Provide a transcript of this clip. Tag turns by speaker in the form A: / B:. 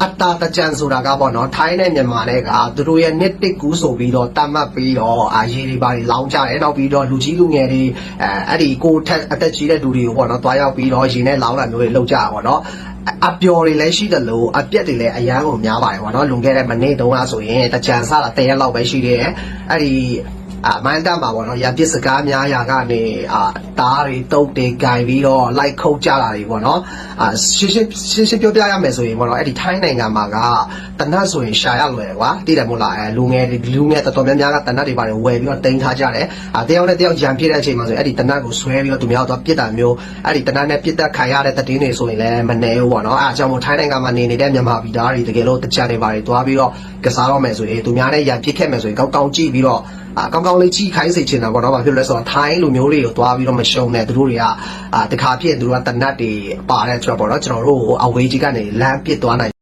A: အတာတကြံဆိုတာကပေါ့နော်ထိုင်းနဲ့မြန်မာနဲ့ကသူတို့ရဲ့နှစ်တစ်ကူးဆိုပြီးတော့တတ်မှတ်ပြီးတော့ရေတွေပါလောင်းကြတယ်နောက်ပြီးတော့လူကြီးလူငယ်တွေအဲ့ဒီကိုထက်အသက်ကြီးတဲ့လူတွေကိုပေါ့နော်တွားရောက်ပြီးတော့ရေနဲ့လောင်းတာမျိုးတွေလုပ်ကြတာပေါ့နော်အပျော်တွေလည်းရှိတယ်လို့အပြက်တွေလည်းအရန်ကိုများပါတယ်ပေါ့နော်လွန်ခဲ့တဲ့မနေ့တုန်းကဆိုရင်တကြံစတာ10ရက်လောက်ပဲရှိသေးတယ်အဲ့ဒီမိုင်းတမ်းပါပေါ့နော်ရပစ်စကားများရာကနေတားတွေတုတ်တွေဂိုင်ပြီးတော့လိုက်ခုတ်ကြတာတွေပေါ့နော်ရှင်းပြောပြရမယ်ဆိုရင်ပေါ့နော်အဲ့ဒီထိုင်းနိုင်ငံမှာကတနတ်ဆိုရင်ရှာရလွယ်ကွာတည်တယ်မို့လားလူငယ်တော်တော်များများကတနတ်တွေပါတယ်ဝယ်ပြီးတော့တင်ထားကြတယ်တယောက်နဲ့တယောက်ရံပြစ်တဲ့အချိန်မှာဆိုရင်အဲ့ဒီတနတ်ကိုဆွဲပြီးတော့သူများတော့ပြစ်တာမျိုးအဲ့ဒီတနတ်နဲ့ပြစ်တက်ခံရတဲ့တည်င်းတွေဆိုရင်လည်းမနေဘူးပေါ့နော်အဲ့အကြောင်းမို့ထိုင်းနိုင်ငံမှာနေနေတဲ့မြန်မာပြည်သားတွေတကယ်လို့တကြံတွေပါတယ်တွားပြီးတော့ကစားတော့မယ်ဆိုရင်သူများနဲ့ရံပြစ်ခဲ့မယ်ဆိုရင်ကောင်းကြည့်ပြီးတော့ကောင်းလေးကြည့်ခိုင်းစေချင်တာပေါ့နော်ဘာဖြစ်လဲဆိုတော့ထိုင်းလူမျိုးတွေကိုတွားပြီးတော့မရှုံနဲ့သူတို့တွေကတခါဖြစ်သူတို့ကတနတ်တွေပါတဲ့အတွက်ပေါ့နော်ကျွန်တော်တို့အဝေးကြီးကနေလမ်းပစ်သွားနိုင်